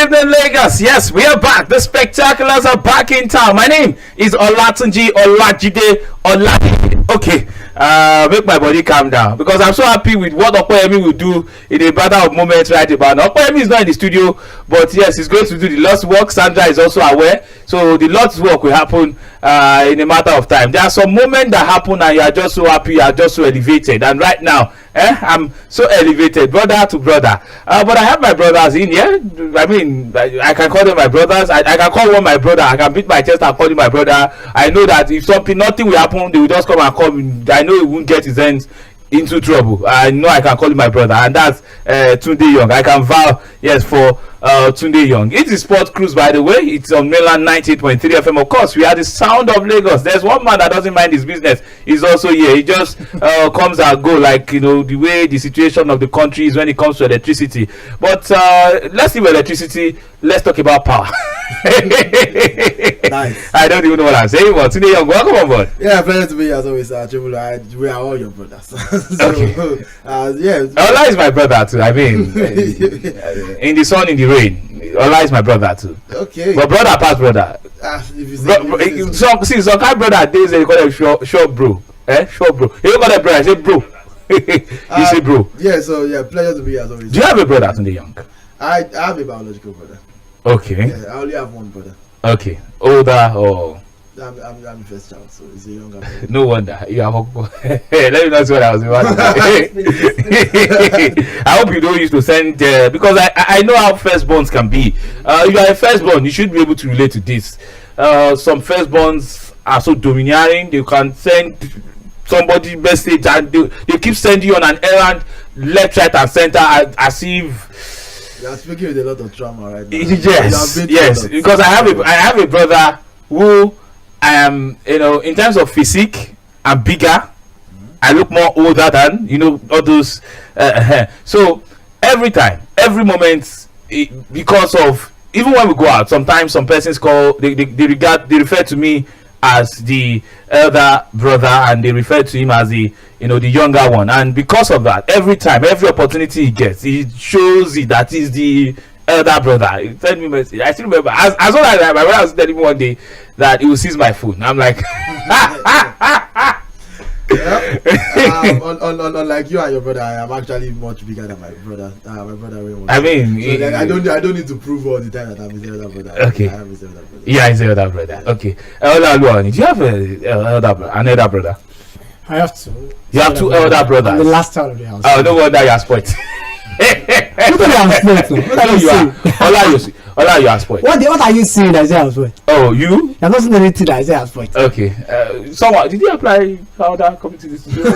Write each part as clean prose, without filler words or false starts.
evening, Lagos. Yes, we are back. The spectaculars are back in town. My name is Olatunji Olajide Olajide. Okay, make my body calm down because I'm so happy with what Okoyemi will do in a matter of moments right about now. Okoyemi is not in the studio, but yes, he's going to do the Lord's work. Sandra is also aware, so the Lord's work will happen in a matter of time. There are some moments that happen and you are just so happy, you are just so elevated, and right now I'm so elevated, brother to brother. But I have my brothers in here. I mean, I can call them my brothers. I can call one my brother. I can beat my chest and call him my brother. I know that if nothing will happen, they will just come and call me. I know he won't get his hands into trouble. I know I can call him my brother, and that's Tunde Young. I can vow yes for Tunde Young. It's the Sport Cruise, by the way. It's on mainland 98.3 FM. Of course, we are the sound of Lagos. There's one man that doesn't mind his business. He's also here. He just comes and go, like, you know, the way the situation of the country is when it comes to electricity. But let's leave electricity. Let's talk about power. Nice. I don't even know what I'm saying, but Tunde Young, welcome on board. Yeah, pleasure to be here as always. We are all your brothers. So, Okay. yeah. Ola is my brother too. I mean, in the sun, in the rain. Ola is my brother too. Okay. But brother past brother. If you say, Some kind brother days they call them short bro. Short bro. You don't call them brother, I say bro. You say bro. Yeah, so yeah, pleasure to be here as always. Do you have a brother, Tunde Young? I have a biological brother. Okay. Yeah, I only have one brother. Okay. Older or I'm the first child, so he's a younger brother. no wonder you have a let me not see what I was about to say. I hope you don't used to send because I know how firstborns can be. If you are a firstborn, you should be able to relate to this. Some firstborns are so domineering, they can send somebody message and they keep sending you on an errand left, right, and center as if You are speaking with a lot of trauma right now. yes, because I have a brother who in terms of physique, I'm bigger. I look more older than all those. So every moment, because of even when we go out, sometimes some persons they refer to me as the elder brother, and they refer to him as the younger one, and because of that, every opportunity he gets, he shows it that he's the elder brother. He sent me a message. I still remember as long as my brother was telling me one day that he will seize my phone. I'm like unlike you and your brother, I am actually much bigger than my brother. My brother way I mean, so I don't need to prove all the time that I'm his elder brother. Okay. I am his elder brother. Yeah, he's the elder brother. Okay. Do you have an elder brother? I have to. You have two elder brothers. I'm the last child of the house. Oh, no wonder you are spoiled. Nobody am spoiled. What are you saying? Ola, you are spoiled. What are you saying that I say I'm spoiled? Oh, you? You have not seen anything that I say I'm spoiled. Okay. Someone did you apply powder coming to this studio? I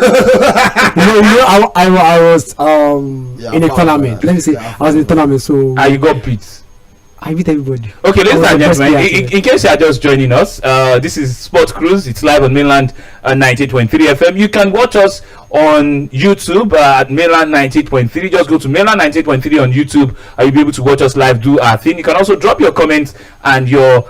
was in a tournament. Let me say I was in a tournament, so And you got beat. I beat everybody. Okay, ladies and was the gentlemen, best player in case you are just joining us, this is Sport Cruise. It's live on mainland 98.3 FM. You can watch us on YouTube at mainland 98.3. Just go to mainland 98.3 on YouTube. You'll be able to watch us live, do our thing. You can also drop your comments and your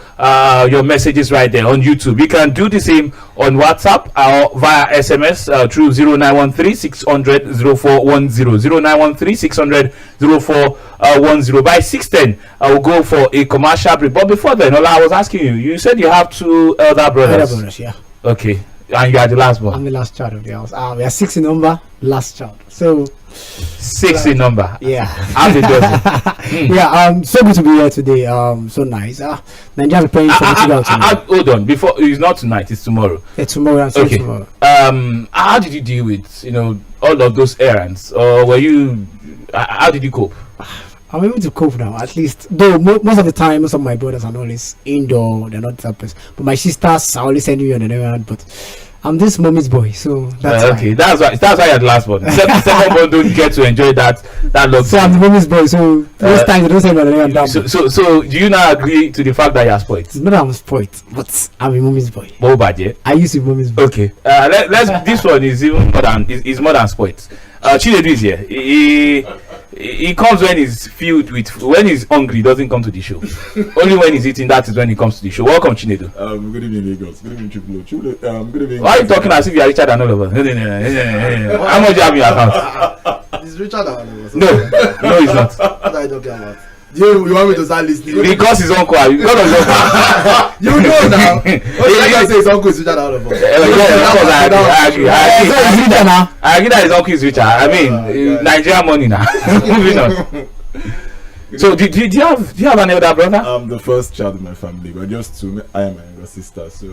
messages right there on YouTube. You can do the same on WhatsApp or via SMS through 0913 600 0410. 0913 600 0410. By 6:10, I will go for a commercial break. But before then, Ola, I was asking you. You said you have two elder brothers. Elder brothers, yeah. Okay, and you are the last one. I'm the last child of the house. We are 6 in number, last child. So 6 in number. yeah. Half a dozen. Yeah. So good to be here today. So nice. Nigeria playing for Portugal tonight. Hold on. Before, it's not tonight. It's tomorrow. Yeah, tomorrow. Okay. Tomorrow. How did you deal with all of those errands, or were you? How did you cope? I'm able to cope now, at least. Though most of the time, most of my brothers are always indoor. They're not that person. But my sisters are always sending me on an errand. But I'm this mommy's boy, so that's okay. That's why you're the last one. Second one don't get to enjoy that luxury. So I'm the mommy's boy. So most times they don't send me on an errand. So do you now agree to the fact that you're spoiled? It's not that I'm spoiled, but I'm a mommy's boy. More bad, yeah? I used to be mommy's boy. Okay. Let's. This one is even more than is more than spoiled. Chinedu is here. He comes when he's filled with. When he's hungry, he doesn't come to the show. Only when he's eating, that is when he comes to the show. Welcome, Chinedu. Good evening, Lagos. Good evening, Triple. Good evening. Why are you talking as if you are richer than all of us? How much do you have in your account? It's richer than all of us. No, he's not. What are you talking about? You want me to start listening? Because his uncle. Because of his uncle. You know now. Like I say, his uncle is richer than all of us. Yeah, of course, I agree. I agree that his uncle is richer. I mean, God. Nigeria money now. Moving on. So, do you have an elder brother? I'm the first child in my family, but just two. I am my younger sister, so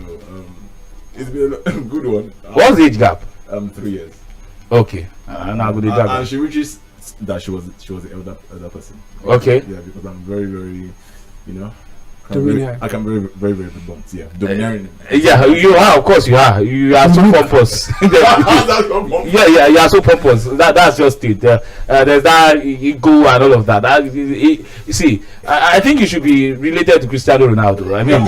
it's been a good one. What's the age gap? 3 years. Okay, now good age And she reaches that she was the elder person. Okay. Yeah, because I'm very, very, you know, Domineering. I can very very blunt. Yeah, domineering. Yeah, you are. Of course, you are. You are so pompous. Yeah, you are so pompous. That's just it. There's that ego and all of that. You see, I think you should be related to Cristiano Ronaldo. I mean,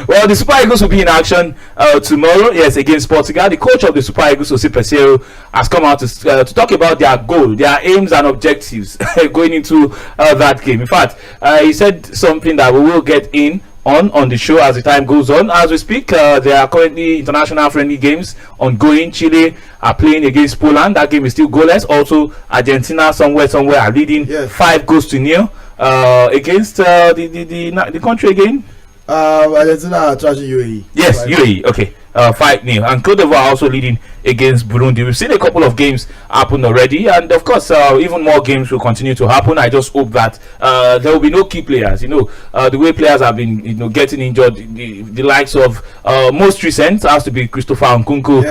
well, the Super Eagles will be in action tomorrow. Yes, against Portugal. The coach of the Super Eagles, Jose Peseiro, has come out to talk about their goal, their aims and objectives going into that game. In fact, he said something that we will get in on the show as the time goes on. As we speak, there are currently international friendly games ongoing. Chile are playing against Poland. That game is still goalless. Also, Argentina somewhere are leading 5-0 against the country again. Argentina are trashing UAE. Yes, UAE. Okay. 5-0, and Cote d'Ivoire also leading against Burundi. We've seen a couple of games happen already, and of course, even more games will continue to happen. I just hope that there will be no key players. The way players have been, getting injured, the likes of most recent has to be Christopher Nkunku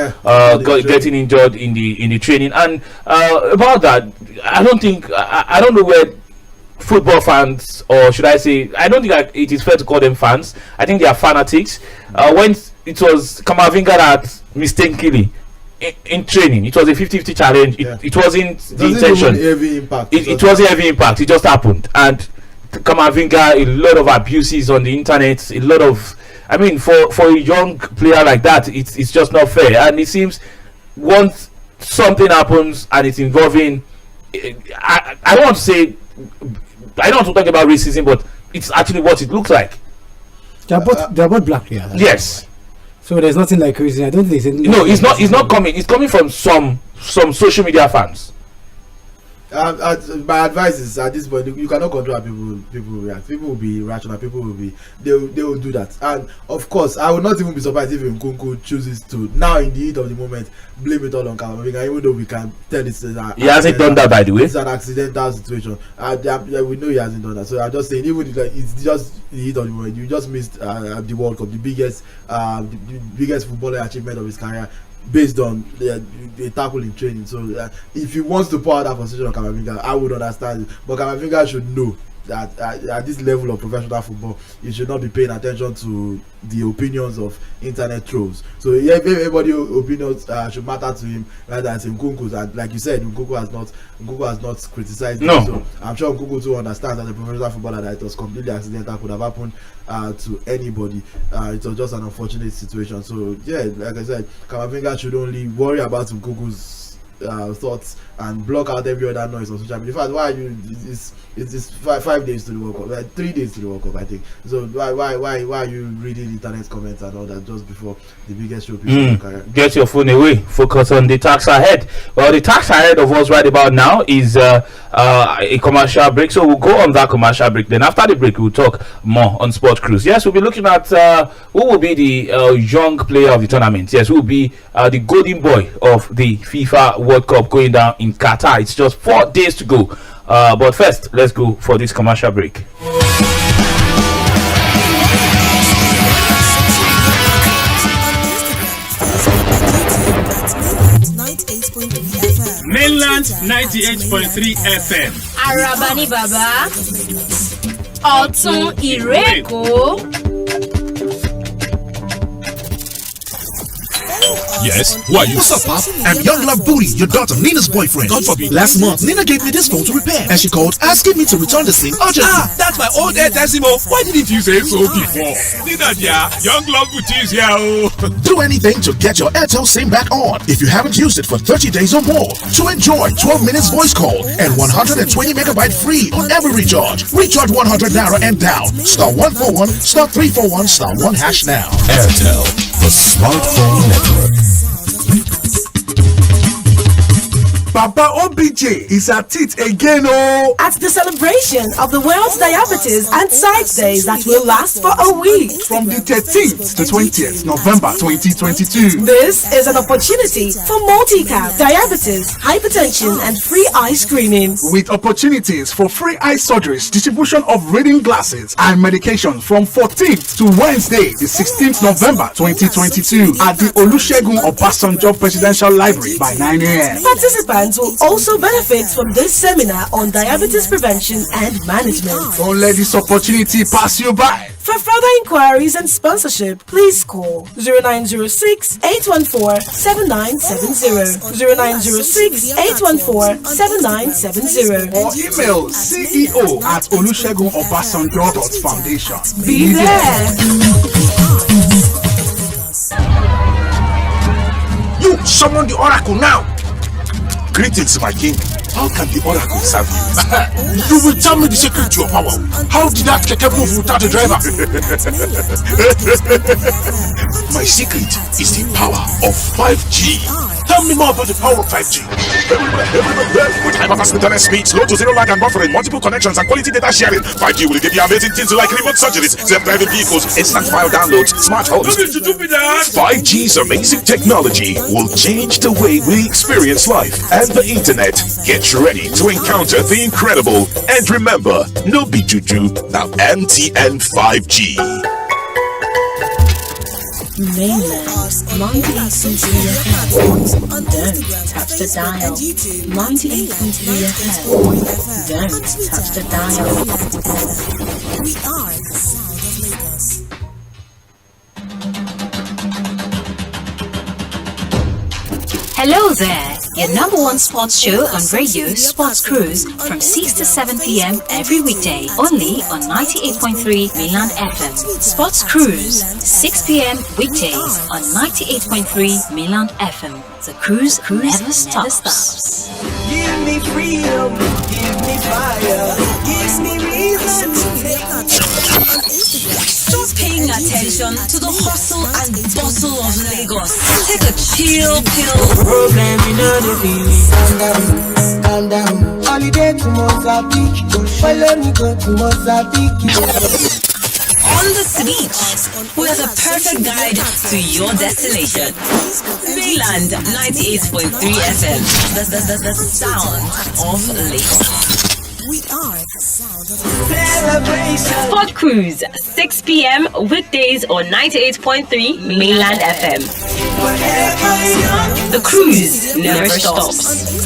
getting injured in the training, and about that, I don't know where football fans, or should I say, I don't think it is fair to call them fans. I think they are fanatics. When it was Kamavinga that mistakenly in training, it was a 50-50 challenge. It wasn't the intention. It wasn't heavy impact. It just happened, and Kamavinga, a lot of abuses on the internet, a lot of, I mean, for a young player like that, it's just not fair. And it seems once something happens and it's involving, I don't want to say, I don't want to talk about racism, but it's actually what it looks like. They're both black players. Yes. So there's nothing like racism. I don't think there's no. It's not coming. It's coming from some social media fans. My advice is, at this point, you cannot control how people react. People will be rational. People will be they will do that. And of course, I would not even be surprised if Nkunku chooses to, now in the heat of the moment, blame it all on Kamavinga, even though we can tell it's he hasn't done that, by the way. It's an accidental situation. We know he hasn't done that. So I'm just saying, even if it's just the heat of the moment, you just missed the World Cup, the biggest footballer achievement of his career, based on the tackle in training. So if he wants to pour out that position on Kamavinga, I would understand it. But Kamavinga should know that at this level of professional football, you should not be paying attention to the opinions of internet trolls. So everybody's opinions should matter to him rather than Nkunku's. And like you said, Nkunku has not criticized him. No. So I'm sure Nkunku too understands as a professional footballer that it was completely accidental, could have happened to anybody. It was just an unfortunate situation. So yeah, like I said, Kamavinga should only worry about Nkunku's thoughts and block out every other noise on social media. In fact, why are you? It's 5 days to the World Cup, like 3 days to the World Cup, I think. So why are you reading internet comments and all that just before the biggest show? Get your phone away. Focus on the task ahead. Well, the task ahead of us right about now is a commercial break. So we'll go on that commercial break. Then after the break, we'll talk more on Sport Cruise. Yes, we'll be looking at who will be the young player of the tournament. Yes, who will be the golden boy of the FIFA World Cup going down in Qatar. It's just 4 days to go. But first, let's go for this commercial break. Mainland 98.3 FM. Arabani Baba. Ọ̀tún Ìrẹ́kò. Yes? Why you? What's up, Pop? I'm Young Love Booty, your daughter Nina's boyfriend. God forbid. Last month, Nina gave me this phone to repair, and she called asking me to return the SIM urgently. That's my old Airtesimo. Why didn't you say so before? Nina, dear, Young Love Booty is here. Do anything to get your Airtel SIM back on if you haven't used it for 30 days or more. To enjoy 12 minutes voice call and 120 megabyte free on every recharge. Recharge 100 Naira and down. *141, *341, *1# now. Airtel, the smartphone network. Baba Mama OBJ is at it again, oh! At the celebration of the World's Diabetes and Sight Days that will last for a week. From the 13th to 20th November 2022. This is an opportunity for multi-cap, diabetes, hypertension, and free eye screening. With opportunities for free eye surgeries, distribution of reading glasses, and medication from 14th to Wednesday, the 16th November 2022 at the Olusegun Obasanjo Presidential Library by 9 a.m. Participants will also benefit from this seminar on diabetes prevention and management. Don't let this opportunity pass you by. For further inquiries and sponsorship, please call 0906 814 7970, 0906 814 7970, or email ceo@olusegunobasanjo.foundation. Be there. You summon the oracle now. Greetings, my king. How can the oracle serve you? You will tell me the secret to your power. How did that keke move without a driver? My secret is the power of 5G. Tell me more about the power of 5G. With hyper-fast internet speeds, low to zero lag and buffering, multiple connections and quality data sharing, 5G will give you amazing things like remote surgeries, self-driving vehicles, instant file downloads, smart homes. 5G's amazing technology will change the way we experience life and the internet. Get ready to encounter the incredible. And remember, no be juju, now MTN 5G. Mainland 98.3 FM. Don't touch the dial. 98.3 FM. Don't touch the dial. We are the sound of Lagos. Hello there, your number one sports show on radio, Sports Cruise, from 6 to 7 p.m. every weekday, only on 98.3 Mainland FM. Sports Cruise, 6 p.m. weekdays on 98.3 Mainland FM. The cruise never stops. Give me freedom, give me fire, gives me reason to take a Stop paying attention to the hustle and bustle of Lagos. Take a chill pill. Problem in the feeling. Calm down. Holiday to Mozambique. Follow me go to Mozambique. On the beach, with a perfect guide to your destination. Mainland 98.3 FM. The sound of Lagos. We are the sound of celebration. Sport Cruise, 6 p.m. weekdays on 98.3 Mainland FM. The cruise never stops.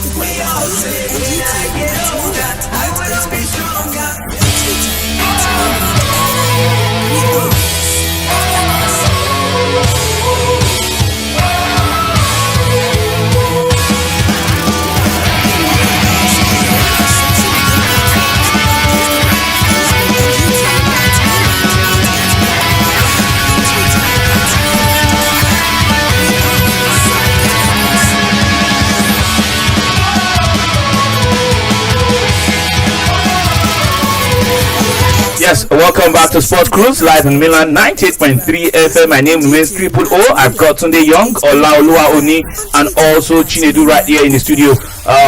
Yes, welcome back to Sports Cruise live in Milan 98.3 FM. My name is Triple O. I've got Tunde Young, Olaoluwa Oni, and also Chinedu right here in the studio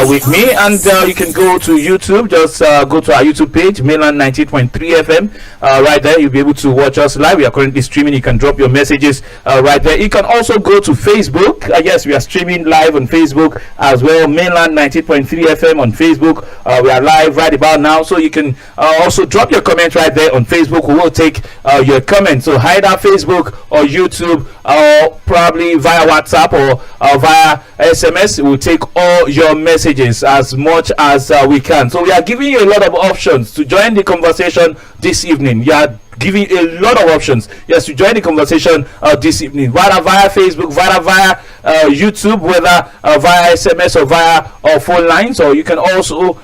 with me. And you can go to YouTube. Just go to our YouTube page, Milan 98.3 FM. Right there, you'll be able to watch us live. We are currently streaming. You can drop your messages right there. You can also go to Facebook. Yes, we are streaming live on Facebook as well. Milan 98.3 FM on Facebook. We are live right about now, so you can also drop your comment right there on Facebook. We will take your comments, so either Facebook or YouTube, or probably via WhatsApp or via SMS. We'll take all your messages as much as we can. So we are giving you a lot of options to join the conversation this evening. You are giving a lot of options, yes, to join the conversation this evening, whether via Facebook, via YouTube, whether via SMS or via phone lines, or you can also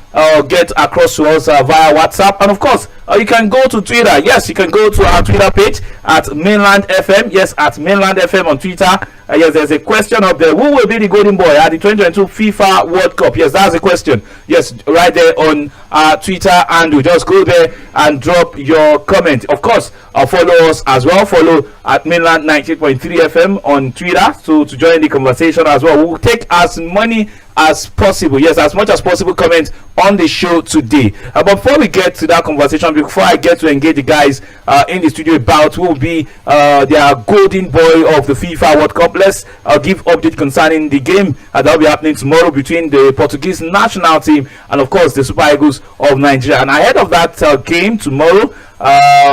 get across to us via WhatsApp. And of course, you can go to Twitter. Yes, you can go to our Twitter page at Mainland FM. Yes, at Mainland FM on Twitter. Yes, there's a question up there. Who will be the golden boy at the 2022 FIFA World Cup? Yes, that's the question. Yes, right there on Twitter, and you just go there and drop your comment. Of course, follow us as well. Follow at Mainland 90.3 FM on Twitter to join the conversation as well. We'll take as many as possible. Yes, as much as possible. Comment on the show today. But before we get to that conversation, before I get to engage the guys in the studio about who will be their golden boy of the FIFA World Cup, let's give update concerning the game that will be happening tomorrow between the Portuguese national team and of course the Super Eagles of Nigeria. And ahead of that game tomorrow,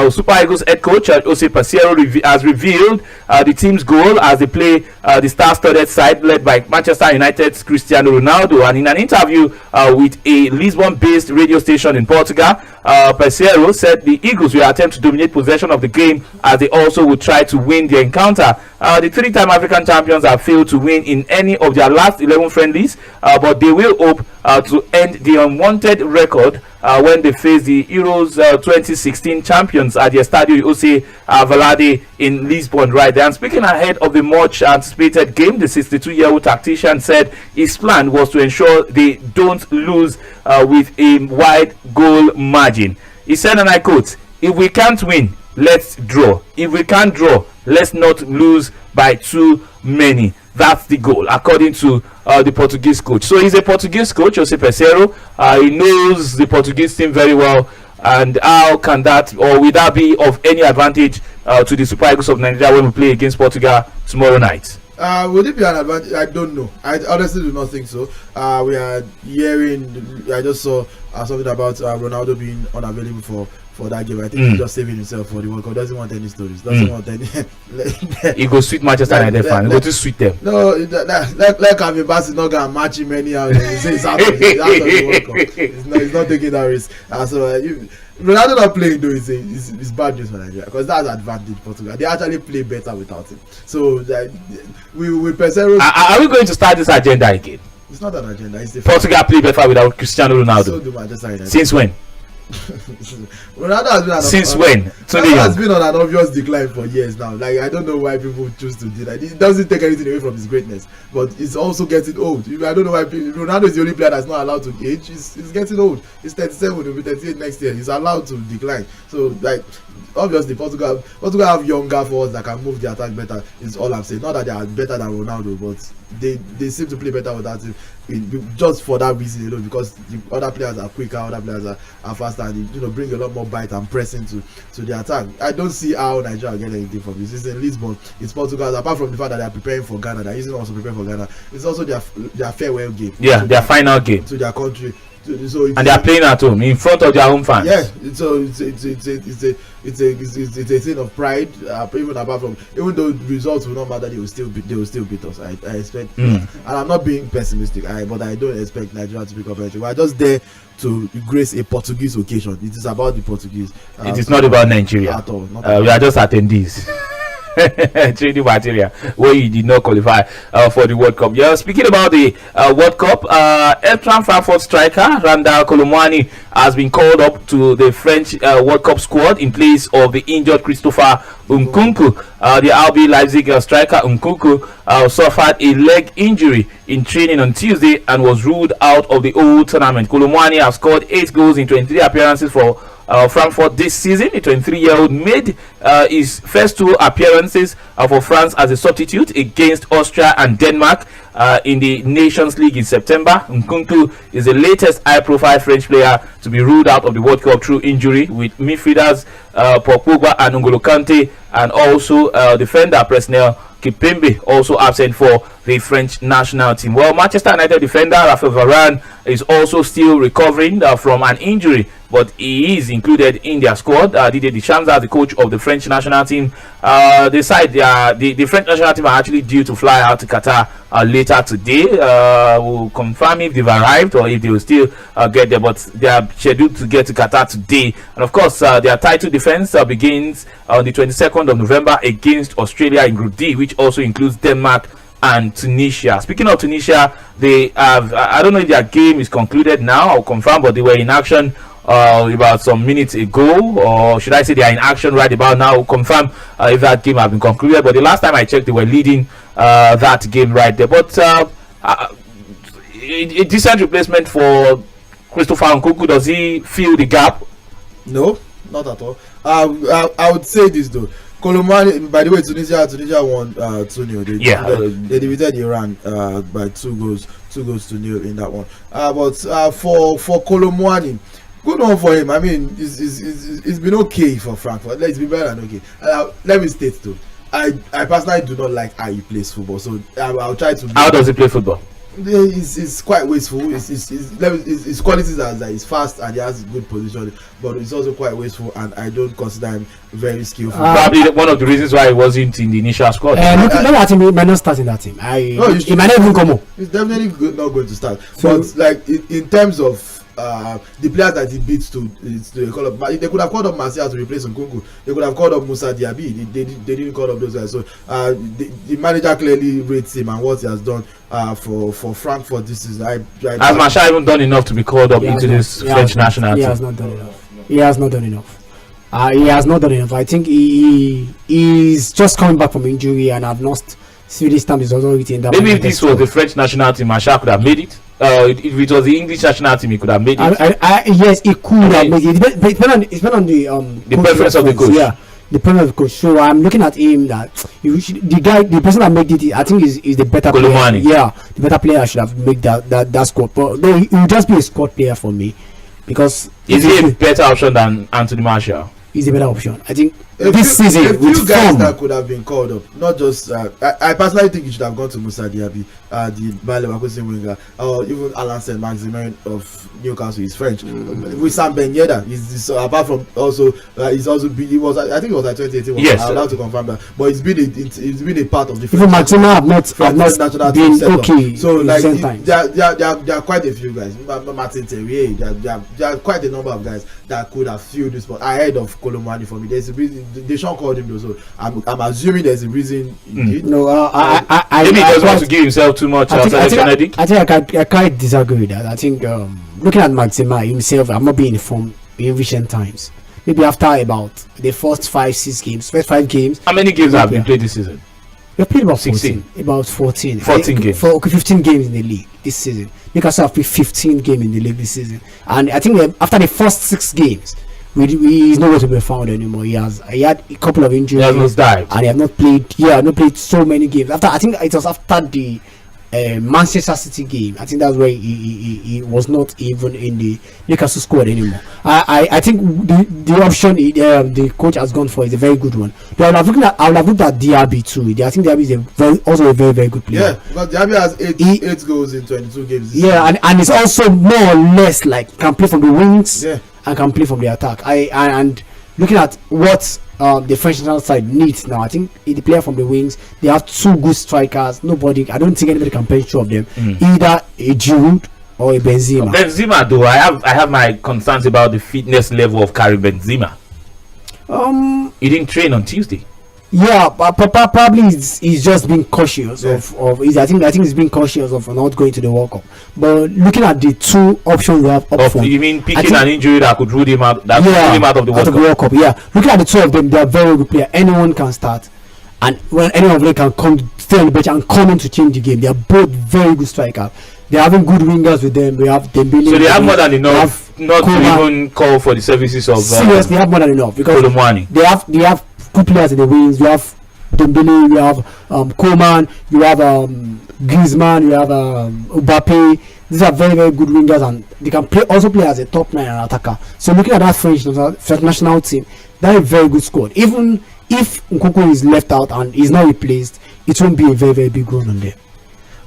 Super Eagles head coach Jose Peseiro has revealed the team's goal as they play the star-studded side led by Manchester United's Cristiano Ronaldo. And in an interview with a Lisbon-based radio station in Portugal, Peseiro said the Eagles will attempt to dominate possession of the game as they also will try to win the encounter. The three-time African champions have failed to win in any of their last 11 friendlies, but they will hope to end the unwanted record when they face the Euros 2016 champions at the Estadio Jose Valade in Lisbon right there. And speaking ahead of the much anticipated game, the 62-year-old tactician said his plan was to ensure they don't lose with a wide goal margin. He said, and I quote, "If we can't win, let's draw. If we can't draw, let's not lose by too many." That's the goal, according to the Portuguese coach. So he's a Portuguese coach, Jose Peseiro. He knows the Portuguese team very well. And how can that, or will that be of any advantage to the Super Eagles of Nigeria when we play against Portugal tomorrow night? Would it be an advantage? I don't know. I honestly do not think so. We are hearing, I just saw something about Ronaldo being unavailable for that game. I think he's just saving himself for the World Cup. Doesn't want any stories. Doesn't want any. He goes sweet Manchester United fan. He go to sweet them. No, like Kevin Bass is not gonna match him anyhow. He's out of the World Cup. He's not taking that risk. Ronaldo not playing though is bad news for Nigeria because that's advantage Portugal. They actually play better without him. So we Peseiro. Are we going to start this agenda again? It's not an agenda. It's the Portugal play better without Cristiano Ronaldo. So do Manchester United. Since when? Ronaldo has been since when? Ronaldo has been on an obvious decline for years now. Like I don't know why people choose to do that. It doesn't take anything away from his greatness, but it's also getting old. I don't know why Ronaldo is the only player that's not allowed to age. He's getting old. He's 37. He'll be 38 next year. He's allowed to decline. So like obviously Portugal have younger forwards that can move the attack better. Is all I'm saying. Not that they are better than Ronaldo, but they seem to play better without him. Just for that reason alone, because the other players are quicker, other players are faster, and they, bring a lot more bite and pressing to the attack. I don't see how Nigeria get anything from this. It's in Lisbon, it's Portugal. Apart from the fact that they are preparing for Ghana, they're using also prepare for Ghana. It's also their farewell game. Yeah, their final game to their country. So and they are playing at home in front of their home fans. Yeah, so it's a thing of pride. Even apart from, even though results will not matter, they will still beat us. I expect, and I'm not being pessimistic. But I don't expect Nigeria to pick up anything. We're just there to grace a Portuguese occasion. It is about the Portuguese. It is not about Nigeria at all. We are just attendees. Training material where you did not qualify for the World Cup. Yeah, speaking about the World Cup, Eintracht Frankfurt striker Randal Colomwani has been called up to the French World Cup squad in place of the injured Christopher Nkunku. The RB Leipzig striker Nkunku suffered a leg injury in training on Tuesday and was ruled out of the whole tournament. Colomwani has scored 8 goals in 23 appearances for Frankfurt this season. The 23-year-old made his first 2 appearances for France as a substitute against Austria and Denmark in the Nations League in September. Nkunku is the latest high-profile French player to be ruled out of the World Cup through injury, with midfielders Paul Pogba and N'Golo Kante and also defender Presnel Kimpembe also absent for the French national team. Well, Manchester United defender Raphael Varane is also still recovering from an injury, but he is included in their squad. Didier Deschamps, the coach of the French national team, the French national team are actually due to fly out to Qatar later today. We'll confirm if they've arrived or if they will still get there, but they are scheduled to get to Qatar today. And of course, their title defense begins on the 22nd of November against Australia in Group D, which also includes Denmark and Tunisia. Speaking of Tunisia, they have, I don't know if their game is concluded now, I'll confirm, but they were in action about some minutes ago, or should I say they are in action right about now. I'll confirm if that game has been concluded, but the last time I checked, they were leading that game right there. But a decent replacement for Christopher Nkunku. Does he fill the gap? No, not at all. I would say this though. Kolomani, by the way, Tunisia won 2-0. They defeated Iran by 2 goals to nil in that one. But for Kolomani, good one for him. I mean, it's been okay for Frankfurt. It's been better than okay. Let me state though, I personally do not like how he plays football. So I'll try to. How does he play football? It's quite wasteful. His qualities are that he's fast and he has good position, but it's also quite wasteful, and I don't consider him very skillful. Probably one of the reasons why he wasn't in the initial squad. Look at him. He might not start in that team. He might not even come up. He's definitely not going to start. So, but like in terms of the players that he beats they could have called up Martial to replace Nkunku. They could have called up Musa Diaby. They didn't call up those guys. So the manager clearly rates him and what he has done for Frankfurt this season. Has Martial even done enough to be called up into this French national team? He has not done enough. He has not done enough. I think he's just coming back from injury and have lost really stamped his authority in that. Maybe if this was the French national team, Martial could have made it. If it was the English national team, he could have made it. Yes, he could have made it. It depends on the preference of the coach. Yeah, the preference of the coach. So I'm looking at him that the person that made it, I think is the better Kolomani. player. Yeah, the better player should have made that squad. But no, he will just be a squad player for me because is he a better option than Anthony Martial? He's a better option. I think this season a few guys that could have been called up, not just I personally think he should have gone to Musa Diaby, the Bayer Leverkusen winger, or even Alan Saint-Maximin of Newcastle. He's French. With Sam Ben Yedder, apart from also he was I think it was like 2018. Yes, I'm allowed to confirm that, but it's been a part of the even Maximin have not been okay. So like there are quite a few guys. Martin Terrier, there are quite a number of guys that could have filled this spot ahead of Kolomani for me. There's a reason Deschamps called him though, so I'm assuming there's a reason he did. No, maybe he doesn't want to give himself too much selection headache. I think I can't disagree with that. I think looking at Maximin himself, I'm not being informed in recent times. Maybe after about the first 5 games. How many games have been played this season? We played about 14. About 14. 14 games. 15 games in the league this season. Newcastle have played 15 games in the league this season, and I think after the first 6 games. He's nowhere to be found anymore. He had a couple of injuries. He has died. And he have not played. Yeah, not played so many games. I think it was after the Manchester City game. I think that's where he was not even in the Newcastle squad anymore. I think the option the coach has gone for is a very good one. I would have looked at Diaby too. I think Diaby is also a very, very good player. Yeah, because Diaby has 8 goals in 22 games. Yeah, and it's also more or less like can play from the wings. Yeah. And can play from the attack. And looking at what the French national side needs now, I think the player from the wings, they have 2 good strikers. I don't think anybody can bench 2 of them. Either a Giroud or a Benzema. Benzema, though, I have my concerns about the fitness level of Karim Benzema. He didn't train on Tuesday. Yeah, but probably he's just being cautious I think he's being cautious of not going to the World Cup. But looking at the 2 options we have up front, you mean picking an injury that could rule him out? That could rule him out of the World Cup. Yeah, looking at the 2 of them, they are very good players. Anyone can start, and when anyone of them can come, stay on the bench and come in to change the game. They are both very good strikers. They're having good wingers with them. We have Dembele. So they have more than enough not to even call for the services of. Seriously, they have more than enough because they have good players in the wings. You have Dembele, you have Coman, you have Griezmann, you have Mbappe. These are very, very good wingers, and they can also play as a top 9 attacker. So looking at that French national team, that's a very good squad. Even if Nkunku is left out and is not replaced, it won't be a very, very big run on there.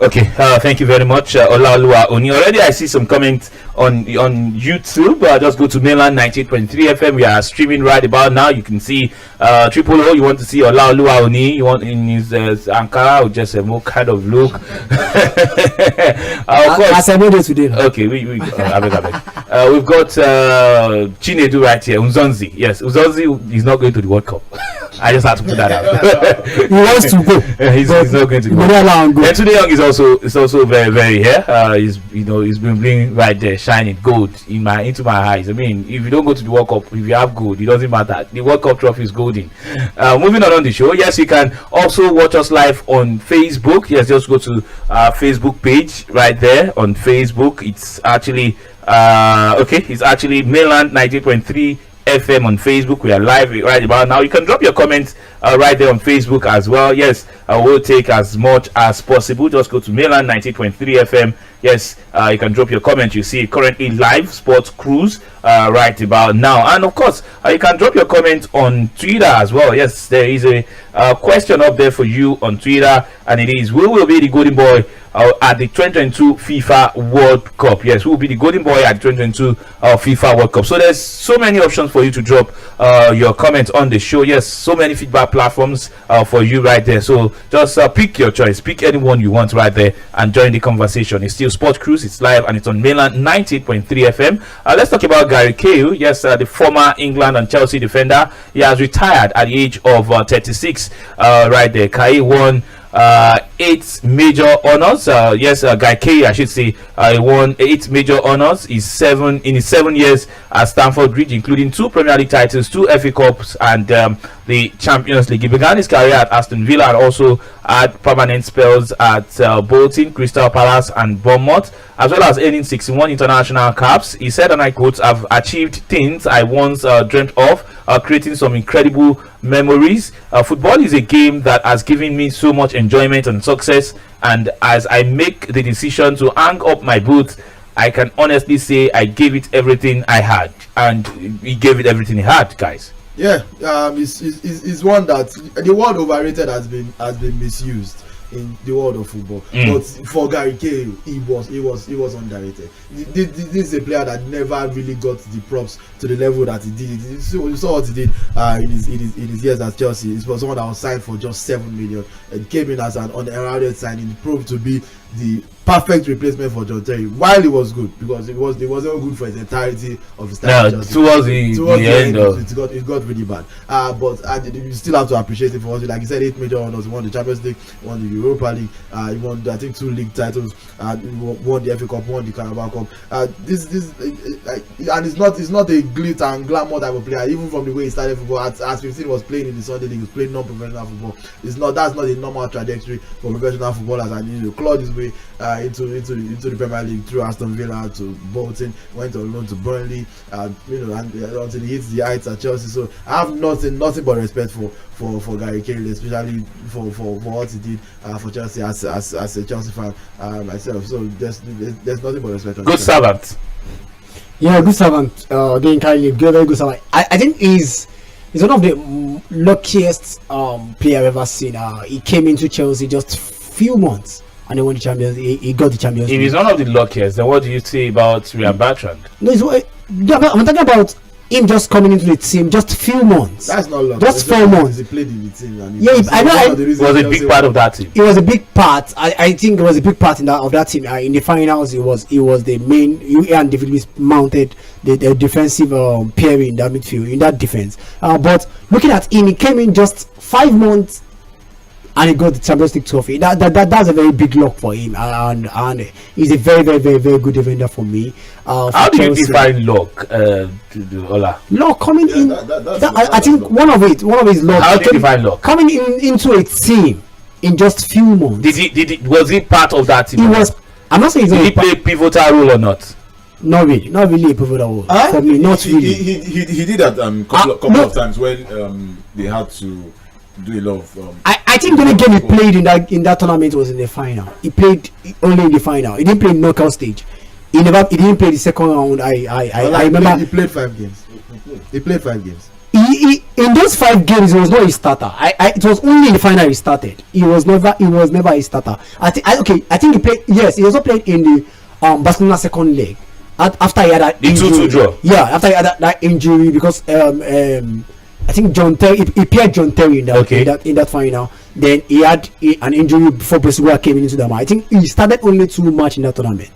Okay, thank you very much, Olaoluwa Oni. Already I see some comments on YouTube. Just go to Mainland 98.3 FM. We are streaming right about now. You can see Triple O. You want to see Olaoluwa Oni? You want in his Ankara or just a more kind of look? As I know this today. Okay, we've got Chinedu right here. Unzonzi. Yes, Unzonzi is not going to the World Cup. I just had to put that out. He wants to go. He's not going to go. And today Young is also very, very here. He's been bringing right there, shining gold into my eyes. I mean, if you don't go to the World Cup, if you have gold, it doesn't matter. The World Cup trophy is golden. Moving on the show. Yes, you can also watch us live on Facebook. Yes, just go to our Facebook page right there on Facebook. It's actually it's actually Mainland 98.3 FM on Facebook. We are live right about now. You can drop your comments right there on Facebook as well. Yes, I will take as much as possible. Just go to Mainland 90.3 FM. Yes, you can drop your comment. You see it currently live Sports Cruise right about now. And of course, you can drop your comment on Twitter as well. Yes, there is a question up there for you on Twitter, and it is: who will be the golden boy at the 2022 FIFA World Cup? Yes, who will be the golden boy at the 2022 FIFA World Cup? So there's so many options for you to drop your comments on the show. Yes, so many feedback platforms for you right there. So just pick your choice, pick anyone you want right there, and join the conversation. It's still Sport Cruise. It's live and it's on Mainland 98.3 FM. Let's talk about Gary Cahill. Yes, the former England and Chelsea defender. He has retired at the age of 36. Right there, Cahill won 8 major honors. Guy Cahill, I should say, he won 8 major honors. He's 7 years at Stamford Bridge, including 2 Premier League titles, 2 FA Cups, and the Champions League. He began his career at Aston Villa and also had permanent spells at Bolton, Crystal Palace, and Bournemouth, as well as earning 61 international caps. He said, and I quote, "I've achieved things I once dreamt of, creating some incredible memories. Football is a game that has given me so much enjoyment and success, and as I make the decision to hang up my boots, I can honestly say I gave it everything I had." And he gave it everything he had, guys. Yeah, it's one that the word overrated has been misused in the world of football. But for Gary Cahill, he was underrated. This is a player that never really got the props to the level that he did. So you saw what he did in his years at Chelsea. It was someone that was signed for just 7 million and came in as an unheralded signing, proved to be the perfect replacement for John Terry. While he was good, because it wasn't good for his entirety of his time. Towards the end it got really bad. But you still have to appreciate it for what, like you said, 8 major honors. He won the Champions League, won the Europa League, he won I think 2 league titles, won the FA Cup, won the Carabao Cup. And it's not a glitz and glamour type of player. Even from the way he started football, as 15 was playing in the Sunday League, he was playing non-professional football. That's not a normal trajectory for professional footballers, and he clawed his way into the Premier League through Aston Villa to Bolton, went on loan to Burnley, and until he hits the heights at Chelsea. So I have nothing but respect for Gary Cahill, especially for what he did for Chelsea as a Chelsea fan myself. So there's nothing but respect. Good servant. Yeah, good servant. Again, Cahill, very good servant. I think he's one of the luckiest player I've ever seen. He came into Chelsea just few months and he won the Champions. He got the Champions League. If he's one of the luckiest, then what do you say about Ryan Bertrand? No, I'm talking about him just coming into the team just few months. That's not luck. Just 4 months. He played in the team. And it was a big part of that team. It was a big part. I think it was a big part of that team. In the finals, he was the main. And David Luiz mounted the defensive pairing in that midfield, in that defense. But looking at him, he came in just 5 months and he got the Champions League trophy. That's a very big luck for him, and he's a very, very, very, very good defender for me. How do you define luck, Ola? Luck coming in. I think one of his luck. How do you define luck? Coming into a team in just few months. Was he part of that team? He was. I'm not saying did he play a pivotal role or not? Not really a pivotal role for me. Not really. He did that couple of times when they had to do a lot of. I think the only game he played in that tournament was in the final. He played only in the final. He didn't play knockout stage. He didn't play the second round. I remember he played 5 games. He played 5 games. In those 5 games, he was not a starter. It was only in the final he started. He was never a starter. I think he played. Yes, he also played in the Barcelona second leg after he had that injury. 2-2 draw. Yeah, after he had that injury because I think John Terry. He paired John Terry in that final. Then he had an injury before Brescia came into the match. I think he started only 2 matches in that tournament,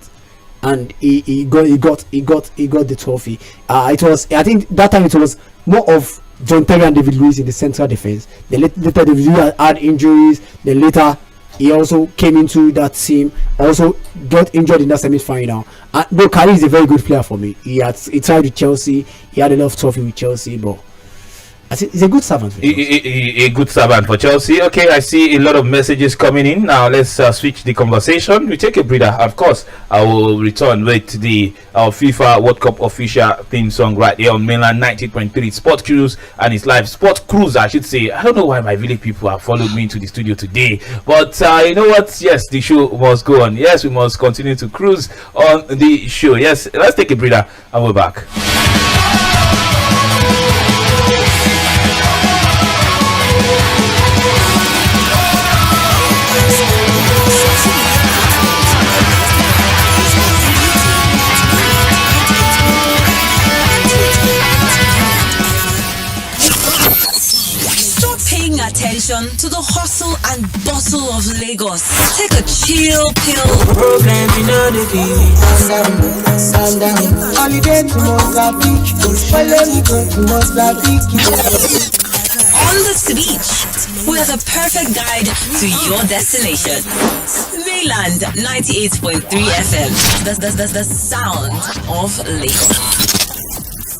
and he got the trophy. I think that time it was more of John Terry and David Luiz in the central defense. Then later David Luiz had injuries. Then later he also came into that team. Also got injured in that semi-final. But Kari is a very good player for me. He tried with Chelsea. He had a lot of trophy with Chelsea, but He's a good servant. A good servant for Chelsea. Okay, I see a lot of messages coming in. Now let's switch the conversation. We take a breather. Of course, I will return with the FIFA World Cup official theme song right here on Mainland 90.3 Sport Cruise and its live Sport Cruise, I should say. I don't know why my village people have followed me into the studio today, but you know what? Yes, the show must go on. Yes, we must continue to cruise on the show. Yes, let's take a breather and we're back. Attention to the hustle and bustle of Lagos. Take a chill pill. Problem in the calm down. Holiday to Mozambique. Follow me go to Mozambique. On the beach, we are the perfect guide to your destination. Mainland 98.3 FM. The sound of Lagos.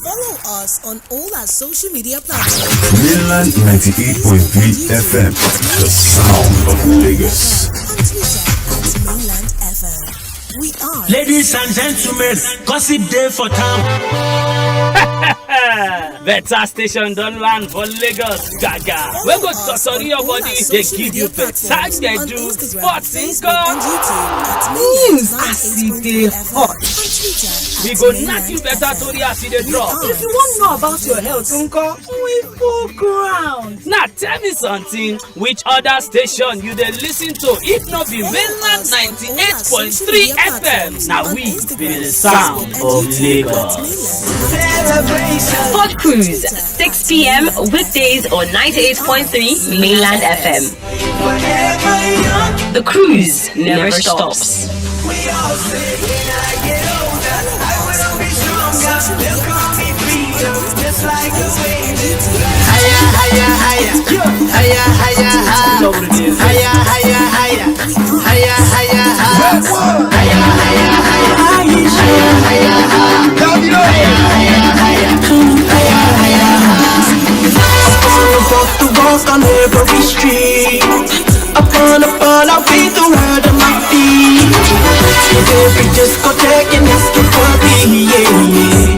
Follow us on all our social media platforms. Mainland 98.3 FM, the sound of Lagos. Mainland FM. We are. Ladies and gentlemen, gossip day for town. Better station don't land for Lagos, Gaga. We go to your body, they give you better, they do sports income. News as if they hot. We go knock you better to the as they drop. If you want to know about your health, we full ground. Now tell me something, which other station you dey listen to if not be Mainland 98.3 FM? Now we be the sound of Lagos. Sport Cruise, 6 p.m. weekdays on 98.3 Mainland FM. The cruise never stops. On every street, upon a ball, I'll be the word of my feet. In every discotheque and escape party, yeah.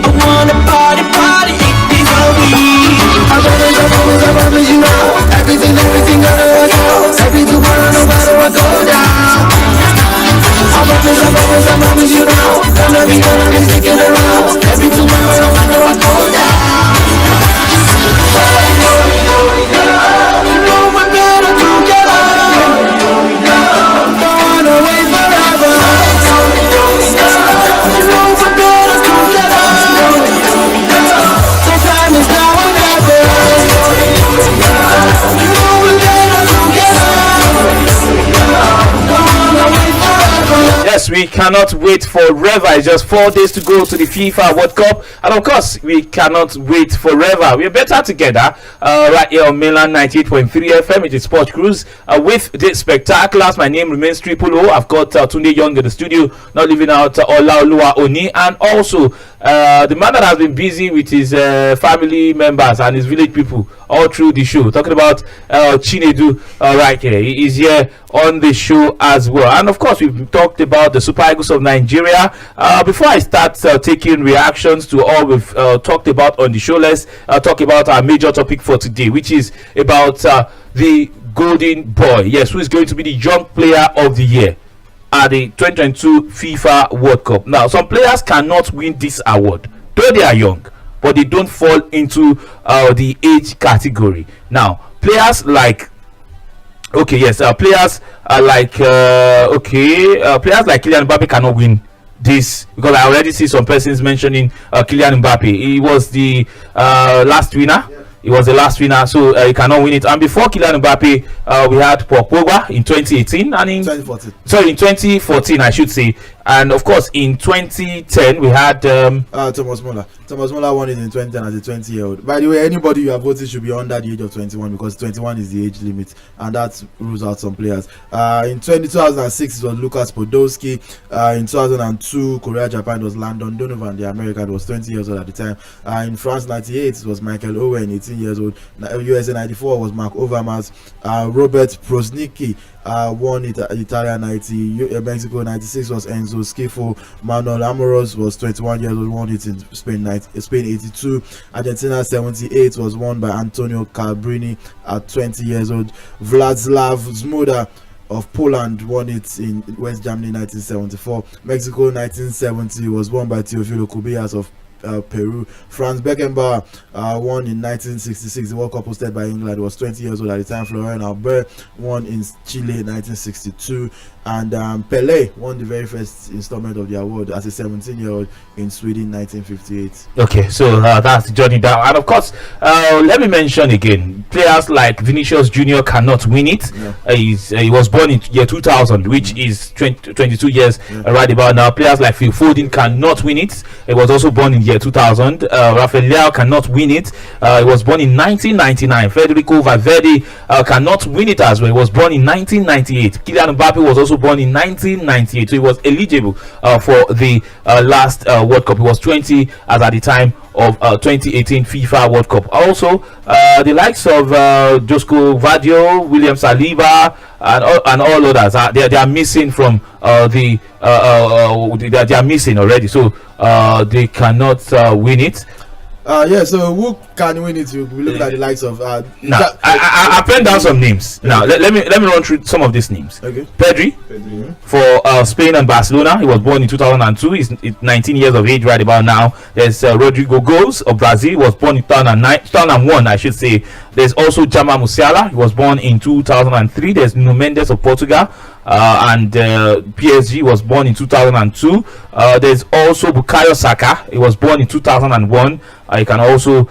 I wanna party, it is all we. I promise, you know. Everything gonna work out. Every tomorrow, no matter what go down. I promise, you know. Gonna be sticking around. Every tomorrow, no matter what go down. Yes, we cannot wait forever. It's just 4 days to go to the FIFA World Cup, and of course, we cannot wait forever. We're better together right here on Mainland 98.3 FM. It is Sport Cruise with the spectaculars. My name remains Triple O. I've got Tunde Young in the studio, not leaving out Olaoluwa Oni, and also the man that has been busy with his family members and his village people all through the show. Talking about Chinedu right here. He is here on the show as well. And of course, we've talked about the Super Eagles of Nigeria. Before I start taking reactions to all we've talked about on the show, let's talk about our major topic for today, which is about the Golden Boy. Yes, who is going to be the Young Player of the Year at the 2022 FIFA World Cup. Now, some players cannot win this award, though they are young, but they don't fall into the age category. Now, players like players like Kylian Mbappe cannot win this, because I already see some persons mentioning Kylian Mbappe. He was the last winner. He was the last winner, so he cannot win it. And before Kylian Mbappe, we had Paul Pogba in 2018 and in 2014, I should say. And of course, in 2010, we had Thomas Muller. Thomas Muller won it in 2010 as a 20-year-old. By the way, anybody you have voted should be under the age of 21 because 21 is the age limit, and that rules out some players. In 2006, it was Lukas Podolski. In 2002, Korea Japan was Landon Donovan, the American, was 20 years old at the time. In France 98, it was Michael Owen, 18 years old. USA 94 was Mark Overmars. Robert Prosnicki won it at Italian 90. Mexico 96 was Enzo Schifo. Manuel Amoros was 21 years old, won it in Spain 82. Argentina 78 was won by Antonio Cabrini at 20 years old. Vladislav Zmuda of Poland won it in West Germany 1974. Mexico 1970 was won by Teofilo Cubillas of Peru. Franz Beckenbauer won in 1966. The World Cup hosted by England. He was 20 years old at the time. Florian Albert won in Chile 1962. And Pelé won the very first installment of the award as a 17-year-old in Sweden 1958. Okay, so that's the journey down. And of course, let me mention again, players like Vinicius Junior cannot win it. He was born in year 2000, which is 22 years right about now. Players like Phil Foden cannot win it. He was also born in year 2000. Rafael Leao cannot win it. He was born in 1999. Federico Valverde cannot win it as well. He was born in 1998. Kylian Mbappe was also born in 1998, so he was eligible for the last World Cup. He was 20 as at the time of 2018 FIFA World Cup. Also, the likes of Josko Vadio, William Saliba, and all others, they are missing from they are missing already, so they cannot win it. So who can win it? We look at the likes of now. I penned down some names. Now let me run through some of these names. Okay. Pedri for Spain and Barcelona. He was born in 2002. He's 19 years of age right about now. There's Rodrigo Goes of Brazil. He was born in 2001, I should say. There's also Jamal Musiala. He was born in 2003. There's Nuno Mendes of Portugal. And PSG was born in 2002. There's also Bukayo Saka. He was born in 2001. He can also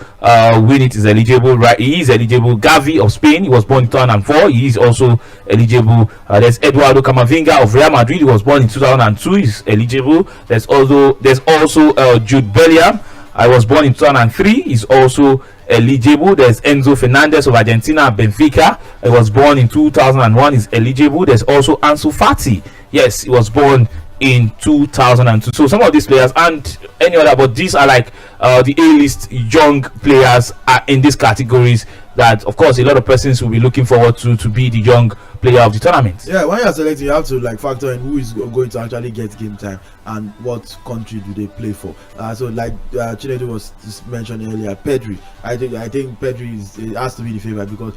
win it. Is eligible, right? He is eligible. Gavi of Spain. He was born in 2004. He is also eligible. There's Eduardo Camavinga of Real Madrid. He was born in 2002. He's eligible. There's also Jude Bellingham. I was born in 2003. He's also eligible. There's Enzo Fernandez of Argentina, Benfica. He was born in 2001. He's eligible. There's also Ansu Fati. Yes, he was born in 2002. So some of these players and any other, but these are like the A-list young players are in these categories that, of course, a lot of persons will be looking forward to be the young player of the tournament. Yeah, when you're selecting, you have to factor in who is going to actually get game time and what country do they play for. So like Chinedu was just mentioned earlier, Pedri. I think Pedri has to be the favorite because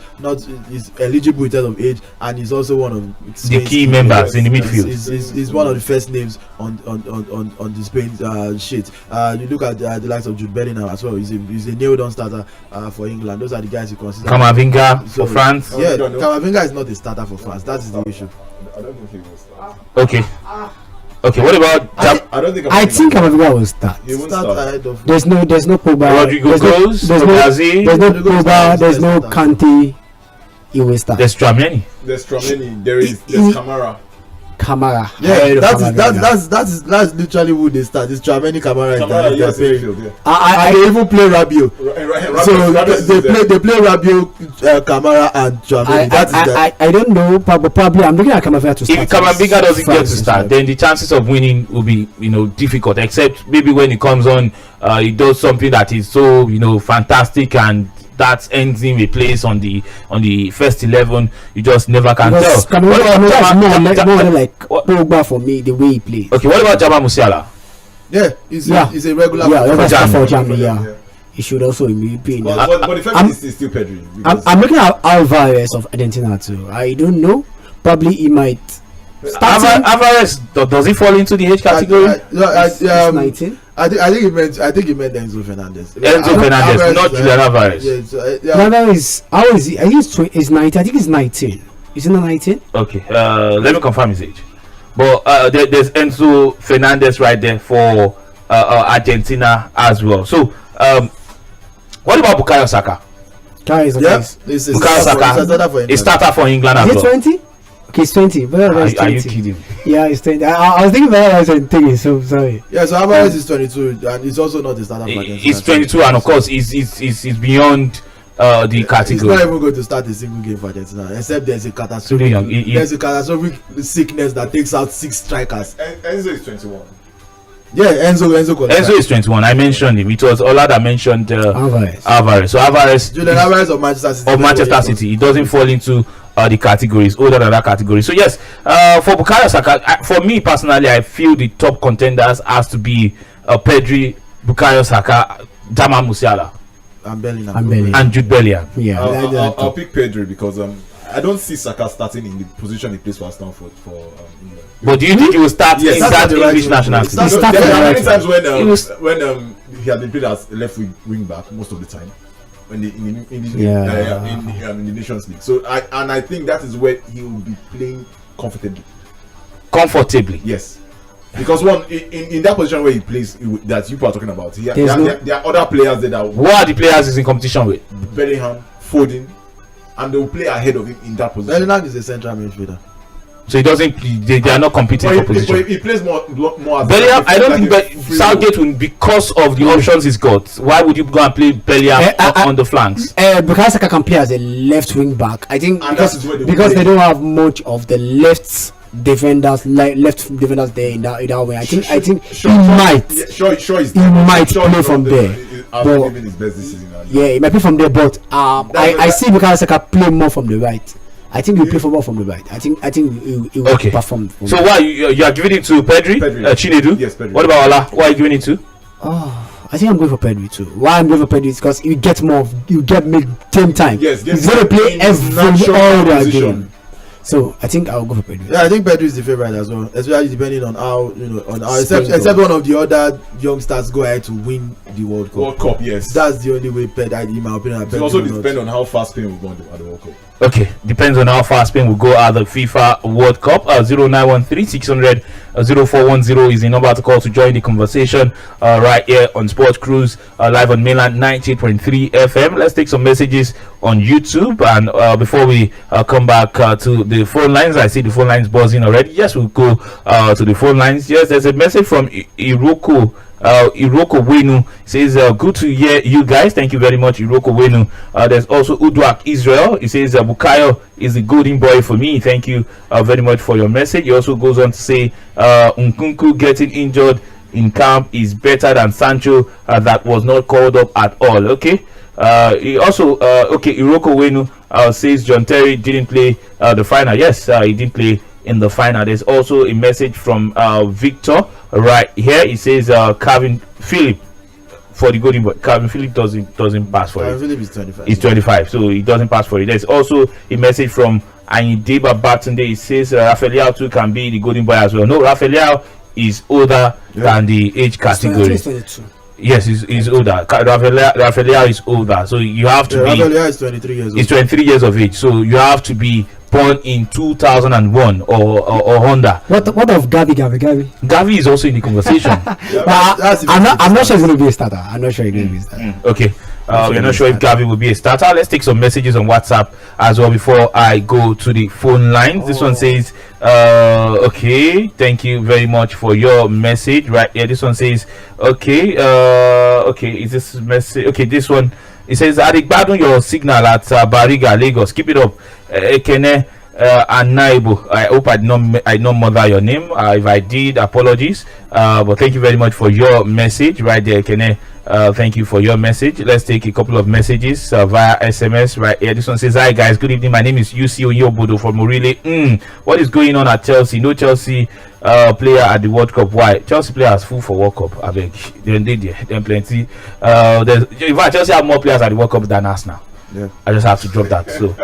he's eligible in terms of age, and he's also one of the key members in the midfield. He's one of the first names on the Spain sheet. You look at the likes of Jude Bellingham as well. He's a nailed-on starter for England. Those are the guys you consider. Camavinga for France. Yeah, Camavinga is not a starter for France. That is the issue. I don't think he will start. Okay, what about I think Camavinga will start. He won't start. There's no Pogba. Rodrigo Goes for Brazil. There's no Pogba. There's no Kante. He will start. There's Tchouaméni. There's Kamara. Kamara. Yeah, that's literally who they start. It's Tchouaméni, Kamara, and I even play Rabiot. So they play Rabiot, Kamara, and Tchouaméni. I don't know, but probably I'm looking at Camavinga to start. If Camavinga doesn't get to start, then the chances of winning will be difficult. Except maybe when he comes on, he does something that is so fantastic and that ends him a place on the first 11. You just never can tell. What about more like Pogba for me, the way he plays. Okay, what about Jamal Musiala? Yeah, he's a regular for Germany. Yeah, he should also be in. But the fact is still Pedri. I'm looking at Alvarez of Argentina too. I don't know. Probably he might. Alvarez, does he fall into the age category? He's 19. I think he meant Enzo Fernandez. Enzo Fernandez, not Julian Alvarez. Alvarez, how is he? He's 19. I think he's 19. Is he not 19? Okay, let me confirm his age. But there's Enzo Fernandez right there for Argentina as well. So, what about Bukayo Saka? Bukayo Saka is a starter for England as well. Is he 20? Okay, it's 20. Are you kidding? Yeah, it's 20. I was thinking Bernardo is 20, so sorry. Yeah, so Alvarez is 22, and it's also not the starter for Argentina. He's 22, and of course, he's beyond the category. He's not even going to start a single game for Argentina, except there's a catastrophic sickness that takes out 6 strikers. Enzo is 21. Yeah, Enzo is 21. I mentioned him. It was Ola that mentioned Alvarez. So Julian Alvarez of Manchester City. He doesn't fall into the categories, older than that category. So yes, for Bukayo Saka, for me personally, I feel the top contenders has to be Pedri, Bukayo Saka, Dama Musiala, and Bellingham, and Jude Bellingham. Yeah, I'll pick Pedri because I don't see Saka starting in the position he plays for Aston for England. But do you think he will start in that English national team? There are many times when he has been played as a left wing back most of the time. In the Nations League, so I think that is where he will be playing comfortably. Yes, because in that position where he plays that you are talking about, there are other players there. Who are the players he's in competition with? Bellingham, Foden, and they will play ahead of him in that position. Bellingham is a central midfielder. So he doesn't. They are not competing for position. He plays more. Bellingham. I don't think Southgate will, because of the options he's got. Why would you go and play Bellingham on the flanks? Because Saka can play as a left wing back. I think because they don't have much of the left defenders there in that way. I think he might. He might play from there. Yeah, he might play from there. But I see Bukayo Saka play more from the right. I think he'll play football from the right. I think he will perform. So why you are giving it to Pedri? Chinedu? Yes, Pedri. What about Ola? Why are you giving it to? I think I'm going for Pedri too. Why I'm going for Pedri is because you get game time. Yes, he's going to play every other game. So I think I'll go for Pedri. Yeah, I think Pedri is the favorite as well, especially depending on how except one of the other youngsters go ahead to win the World Cup. World Cup, yes. That's the only way in my opinion. It also depends on how fast Spain will go at the World Cup. Okay, depends on how fast Spain will go at the FIFA World Cup. 0913 600 0410 is the number to call to join the conversation right here on Sports Cruise live on mainland 98.3 FM. Let's take some messages on YouTube, and before we come back to the phone lines, I see the phone lines buzzing already. Yes, we'll go to the phone lines. Yes, there's a message from Iroko Wenu. Says good to hear you guys. Thank you very much, Iroko Wenu. There's also Udwak Israel. He says Bukayo is the golden boy for me. Thank you very much for your message. He also goes on to say Nkunku getting injured in camp is better than Sancho that was not called up at all. Okay. He also Iroko Wenu says John Terry didn't play the final. Yes, he didn't play in the final. There's also a message from Victor right here. He says Calvin Philip for the golden boy. Calvin Philip doesn't pass for it. Philip is 25. He's 25, so he doesn't pass for it. There's also a message from Ayindeba Batunde. He says Rafael too can be the golden boy as well. No, Rafael is older than the age category. Yes, he's older. Rafael is older, so you have to be. Rafael is 23 years old. He's 23 years of age, so you have to be born in 2001 or under. What of Gavi? Gavi is also in the conversation. I'm not sure he's going to be a starter. I'm not sure he's going to be a starter. Okay. We're not sure if Gavi will be a starter. Let's take some messages on WhatsApp as well before I go to the phone lines. This one says, okay, thank you very much for your message. Right here, this one says, okay, is this message? Okay, this one, it says, Adik Badun, your signal at Bariga, Lagos. Keep it up. Ekene Anaibu. I hope I not mother your name. If I did, apologies. But thank you very much for your message right there, Ekene. Thank you for your message. Let's take a couple of messages via SMS right here. This one says, hi guys, good evening. My name is UC Onyobodo from Morile. What is going on at Chelsea? No Chelsea player at the World Cup. Why? Chelsea players full for World Cup. I beg. Then plenty. In fact, Chelsea have more players at the World Cup than us now. Yeah. I just have to drop that. So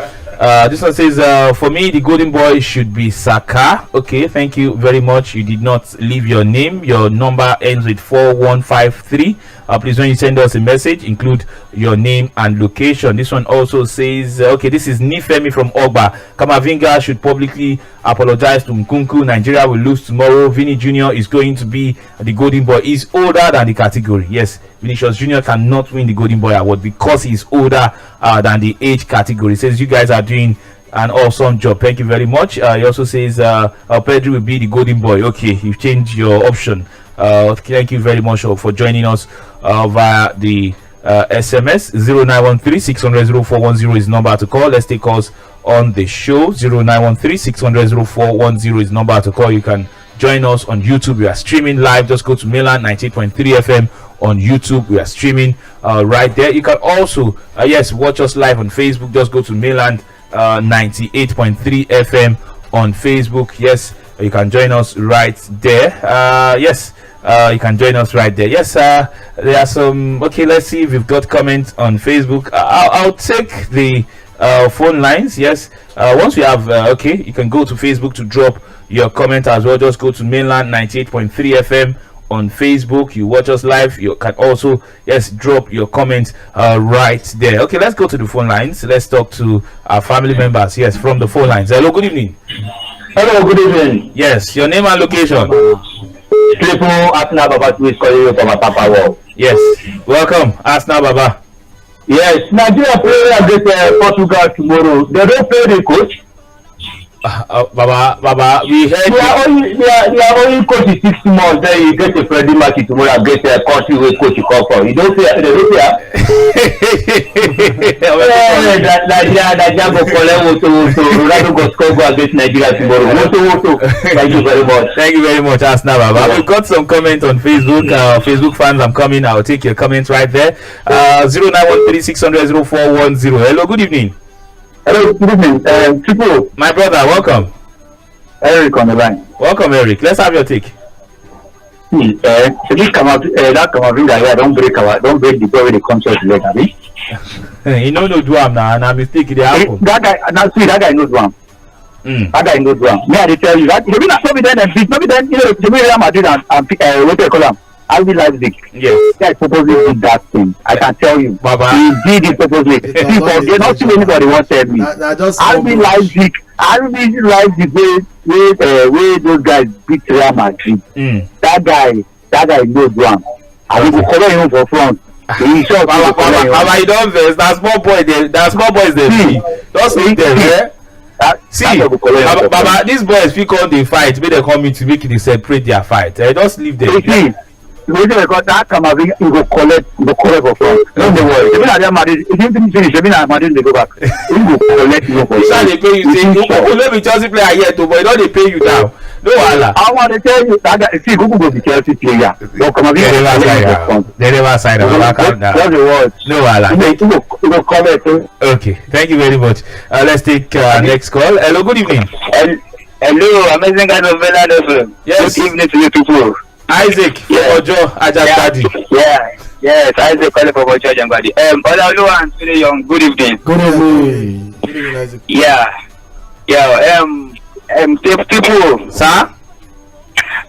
this one says, for me the golden boy should be Saka. Okay, thank you very much. You did not leave your name. Your number ends with 4153. Please, when you send us a message, include your name and location. This one also says, okay, this is Nifemi from Ogba. Kamavinga should publicly apologize to Nkunku. Nigeria will lose tomorrow. Vini Jr. is going to be the golden boy. He's older than the category. Yes, Vinicius Jr. cannot win the golden boy award because he's older than the age category. It says you guys are doing an awesome job. Thank you very much. He also says Pedro will be the golden boy. Okay, you've changed your option. Thank you very much for joining us via the SMS. 0913-600-0410 is number to call. Let's take calls on the show. 0913-600-0410 is number to call. You can join us on YouTube. We are streaming live. Just go to Mainland 98.3 FM on YouTube. We are streaming right there. You can also watch us live on Facebook. Just go to Mainland 98.3 FM on Facebook. Yes, you can join us right there. You can join us right there. Yes, there are some. Okay, let's see if we've got comments on Facebook. I'll take the phone lines. Yes, once we have you can go to Facebook to drop your comment as well. Just go to Mainland 98.3 FM on Facebook. You watch us live. You can also drop your comments right there. Okay, let's go to the phone lines. Let's talk to our family members. Yes, from the phone lines. Hello, good evening. Hello, good evening. Yes, your name and location. Triple Asna Baba is calling you from Papa World. Yes, welcome, Asna Baba. Yes, Nigeria play against Portugal tomorrow. They don't play the coach. Baba, we heard they are only coach is 6 months. Then you get a friendly match tomorrow against a country where coach you come from. You don't fear. They don't fear. Nigeria go collect Ronaldo go score go against Nigeria tomorrow. Thank you very much. Thank you very much, Asna Baba. We've got some comments on Facebook. Facebook fans, I'm coming. I'll take your comments right there. 0913-600-0410. Hello, good evening. Hello, good evening. Triple. My brother, welcome. Eric on the line. Welcome, Eric. Let's have your take. This that Kamavinga here don't break the ball when it comes to the leg, abi? You know no do am now, and a mistake they happen. That guy knows one. That guy knows one. Me, I tell you that. Maybe then, you know, Real Madrid and what do you call them? RB Leipzig. Yes. Guy purposely did that thing. I can tell you. Baba. He did it purposely. They not see anybody wants to tell me. RB Leipzig where those guys beat Real Madrid. That guy knows one. And we go cover him for front. He sure Baba, you don't vex. That small boy there. That small boys there. Just leave them there. See, Baba, these boys pick on the fight. Make them come in to make it separate their fight. Just leave them. That Kamavinga, he go collect for front. Don't worry. Even at Madrid, if you finish, even at Madrid, they go back. He go collect for front. They pay you. Say, you let me Chelsea player here too, but don't they pay you now? No wahala. I want to tell you that guy. See, Google go be Chelsea player. But Kamavinga, they never sign up. That's the word. No wahala. He go collect. Okay, thank you very much. Let's take next call. Hello, good evening. Hello, amazing guys of Mainland. Yes. Good evening to you people. Isaac, Ojo, Ajagbadi. Yes, Isaac calling for Ojo Ajagbadi. Olaoluwa and Sule Young, good evening. Good evening. Good evening, Isaac. People. Sir?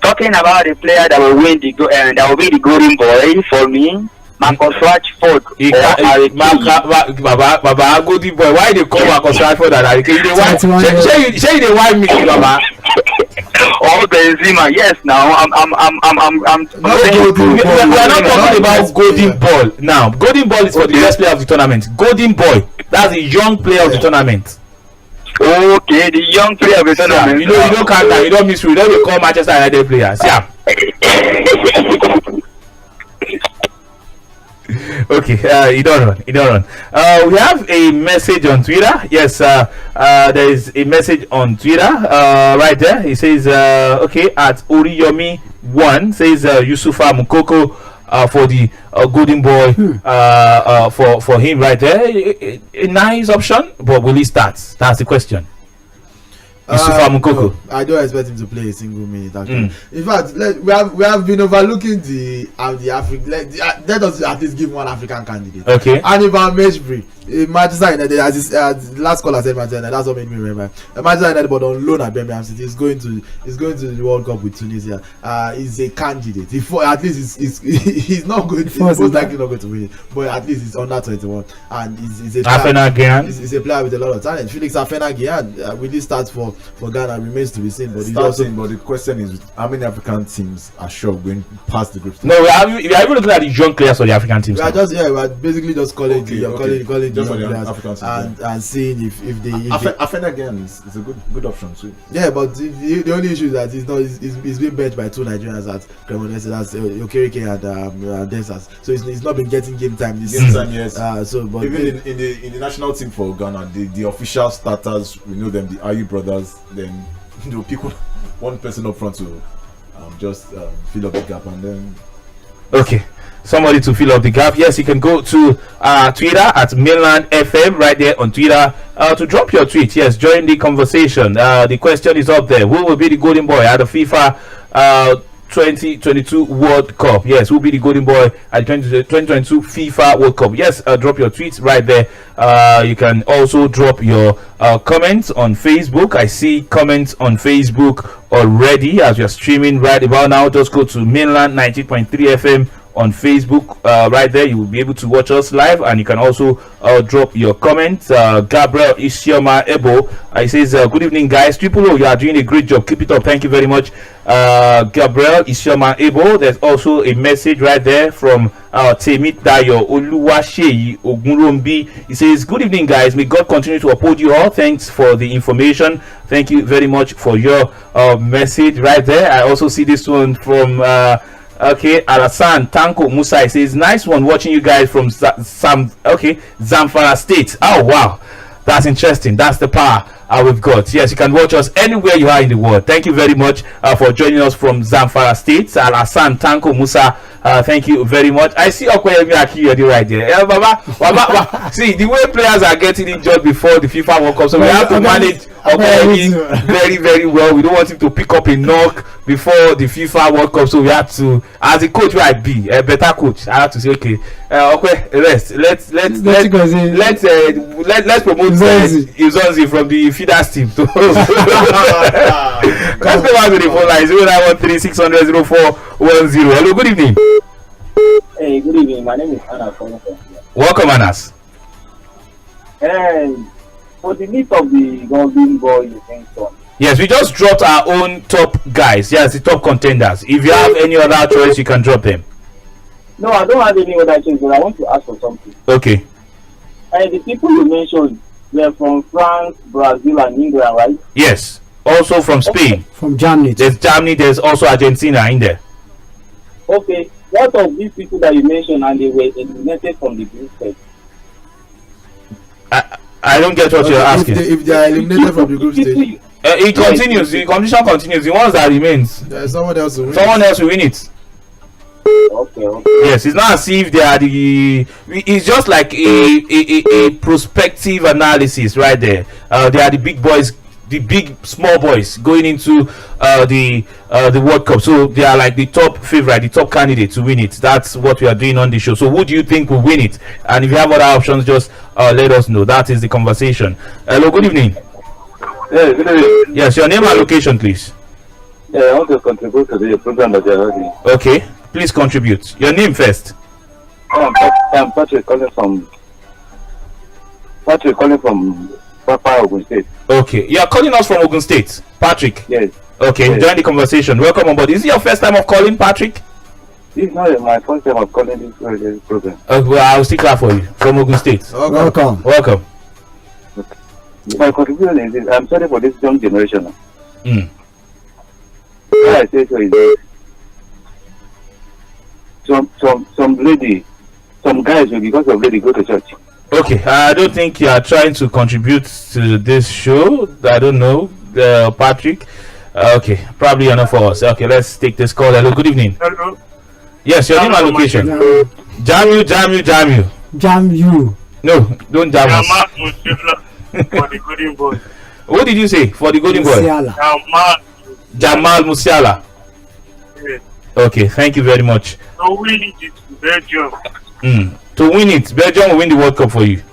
Talking about the player that will win that will be the golden boy for me, Marcus Rashford. Baba, golden boy. Why they call Marcus Rashford that? Say you dey whine me, Baba. Oh, Benzema, yes. Now I'm. We are not talking about golden ball now. Golden ball is for the best player of the tournament. Golden boy, that's the young player of the tournament. Okay, the young player of the tournament. You don't count that. You don't miss. You don't call Manchester United player. See. Okay, you don't run. We have a message on Twitter. Yes, there is a message on Twitter right there. He says, okay, at Oriyomi1 says Yusufa Mukoko for the golden boy for him right there. A nice option, but will he start? That's the question. Yusufa Mukoko. I don't expect him to play a single minute. Actually, in fact, we have been overlooking the African. Let us at least give one African candidate. Okay. Hannibal Mejbri, Manchester United. As last caller said, Manchester United. That's what made me remember. Manchester United, but on loan at Birmingham City. He's going to the World Cup with Tunisia. He's a candidate. At least he's not going. He's most likely not going to win it, but at least he's under 21, and he's a player. Afena Gyan. He's a player with a lot of talent. Felix Afena Gyan really starts for for Ghana remains to be seen. But but the question is, how many African teams are sure going past the group? No, we are even looking at the young players for the African teams. We are basically just calling calling just the players African teams, and seeing if they. Afen again is a good option too. Yeah, but the only issue is that he's been benched by two Nigerians at Cremonese, that's Okereke and Densas. So he's not been getting game time this season. Yes. But even in the national team for Ghana, the official starters, we know them, the Ayu brothers. Then they'll pick one person up front to just fill up the gap, and then somebody to fill up the gap. Yes, you can go to Twitter at Mainland FM right there on Twitter to drop your tweet. Yes, join the conversation. The question is up there: who will be the golden boy at the FIFA 2022 World Cup? Yes, who will be the golden boy at 2022 FIFA World Cup? Yes, drop your tweets right there. You can also drop your comments on Facebook. I see comments on Facebook already as you're streaming right about now. Just go to Mainland 90.3 FM on Facebook. Right there you will be able to watch us live, and you can also drop your comments. Gabriel Isioma Ebo, he says good evening guys, Triple O, you are doing a great job, keep it up, thank you very much. Gabriel Isioma Ebo. There's also a message right there from Temit Dayo Oluwaseyi Ogunrombi. He says good evening guys, may God continue to uphold you all. Thanks for the information, thank you very much for your message right there. I also see this one from Alasan Tanko Musa. He says nice one watching you guys from Zamfara State. Oh wow, that's interesting. That's the power we've got. Yes, you can watch us anywhere you are in the world. Thank you very much for joining us from Zamfara State. Alasan Tanko Musa, thank you very much. I see Okoyemi Akiyodi right there. Baba, see the way players are getting injured before the FIFA World Cup, so we have to manage Okoyemi very, very well. We don't want him to pick up a knock before the FIFA World Cup, so we have to, as a coach where I be a better coach, I have to say okay, rest. Let's promote Izonzi from the feeders team. Let's go back to the phone line 0913-600-0410. Hello, good evening. Hey, good evening. My name is Anna. Welcome, Anas. And for the list of the golden boy you think so. Yes, we just dropped our own top guys. Yes, the top contenders. If you have any other choice, you can drop them. No, I don't have any other choice, but I want to ask for something. Okay. And the people you mentioned, they're from France, Brazil, and England, right? Yes. Also from Spain. From Germany. There's Germany. There's also Argentina in there. Okay. What of these people that you mentioned and they were eliminated from the group stage? I don't get what you're asking. If they are eliminated from the group stage, it continues. The competition continues. The ones that remains, someone else will win. Someone else will win it. Okay. Yes, it's not as if they are the. It's just like a prospective analysis right there. They are the big boys, the big small boys going into the World Cup. So they are like the top favorite, the top candidate to win it. That's what we are doing on the show. So who do you think will win it? And if you have other options, just let us know. That is the conversation. Hello, good evening. Yeah, good evening. Yes, your name and location, please. Yeah, I want to contribute to the program that you're having. Okay, please contribute. Your name first. I'm Patrick calling from Papa Ogun State. Okay, you are calling us from Ogun State, Patrick. Yes. Okay, yes. Join the conversation. Welcome on board. Is it your first time of calling, Patrick? This is not my first time of calling this program. Well, I'll stick that for you from Ogun State. Welcome. Welcome. My contribution is this. I'm sorry for this young generation. What I say so is this. Some lady, some guys will, because of lady, go to church. Okay, I don't think you are trying to contribute to this show. I don't know, Patrick. Okay, probably enough for us. Okay, let's take this call. Hello, good evening. Hello. Yes, your name and location. Jam you. Jam you. No, don't jam us. For the golden boy. What did you say for the golden boy? Jamal Musiala. Yes. Okay, thank you very much. So we need it to Belgium. To win it, Belgium will win the World Cup for you.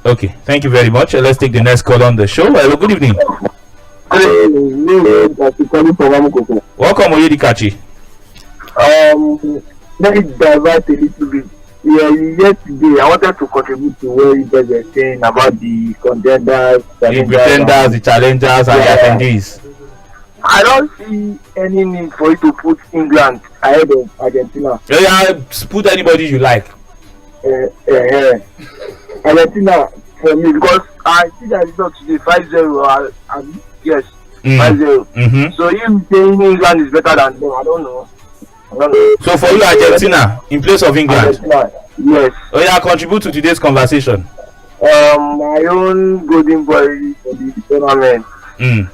Okay, thank you very much. Let's take the next call on the show. Hello, good evening. Welcome, Oyedikachi. Let me divert a little bit. Yeah, yesterday I wanted to contribute to what you guys were saying about the contenders, The pretenders, the challengers, and the attendees. I don't see any need for you to put England ahead of Argentina. Yeah, put anybody you like. Argentina for me, because I see that result today 5-0. Yes, 5-0. Mm-hmm. So him saying England is better than them, I don't know. So for you, Argentina in place of England. Argentina, yes. Oh yeah, contribute to today's conversation. My own golden boy for the tournament.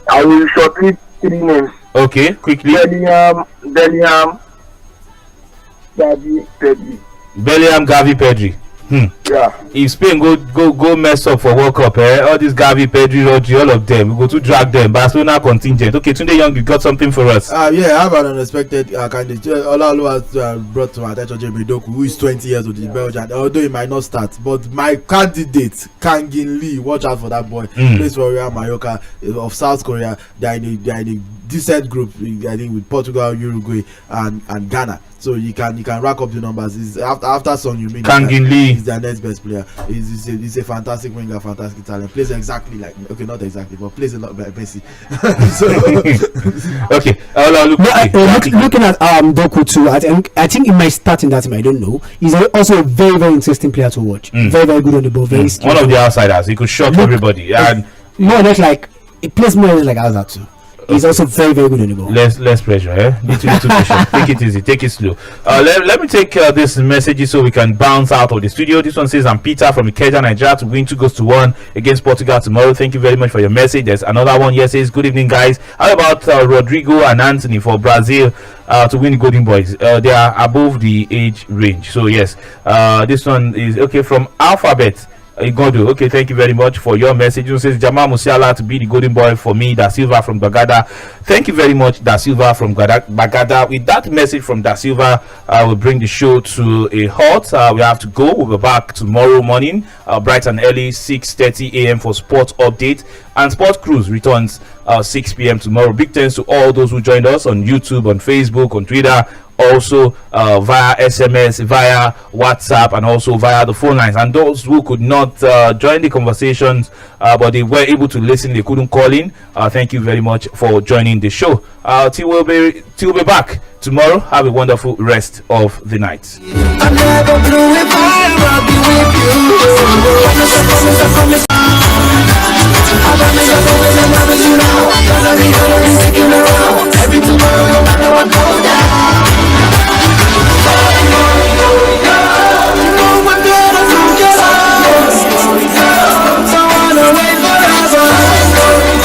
I will shortlist 3 names. Okay, quickly. Bellingham, Gavi, Pedri. Bellingham, Gavi, Pedri. Yeah. If Spain go mess up for World Cup, all these Gavi, Pedri, Rodri, all of them, we go to drag them. Barcelona contingent. Okay, Tunde Young, you got something for us? Yeah, I have an unexpected candidate. Olaolu has brought to my attention Jeremy Doku, who is 20 years old in Belgium. Although he might not start, but my candidate Kangin Lee, watch out for that boy. Plays for Real Mallorca of South Korea. They are in a decent group, I think, with Portugal, Uruguay, and Ghana. So you can rack up the numbers. He's after Son Heung-min, Kangin Lee is their next best player. He's a fantastic winger, fantastic talent. Plays exactly like, okay, not exactly, but plays a lot like Messi. Okay. Looking at Doku too, I think he might start in that team. I don't know. He's also a very, very interesting player to watch. Very, very good on the ball. Very skillful. One of the outsiders. He could shock everybody. And more or less like he plays more or less like outside too. He's also very, very good on the ball. Less pressure, little pressure. Take it easy, take it slow. Let me take this message so we can bounce out of the studio. This one says, I'm Peter from Ikeja, Nigeria, to win 2-1 against Portugal tomorrow. Thank you very much for your message. There's another one here says, good evening, guys. How about Rodrigo and Anthony for Brazil to win the Golden Boys? They are above the age range. So yes, this one is okay from Alphabet. Igodo. Okay, thank you very much for your message. It says Jamal Musiala to be the golden boy for me. Da Silva from Bagada. Thank you very much, Da Silva from Bagada. With that message from Da Silva, I will bring the show to a halt. We have to go. We'll be back tomorrow morning, bright and early, 6:30 a.m. for sports update, and Sports Cruise returns 6 p.m. tomorrow. Big thanks to all those who joined us on YouTube, on Facebook, on Twitter, also via SMS, via WhatsApp, and also via the phone lines. And those who could not join the conversations but they were able to listen, they couldn't call in, thank you very much for joining the show. Till we'll be back tomorrow. Have a wonderful rest of the night. I never blew it by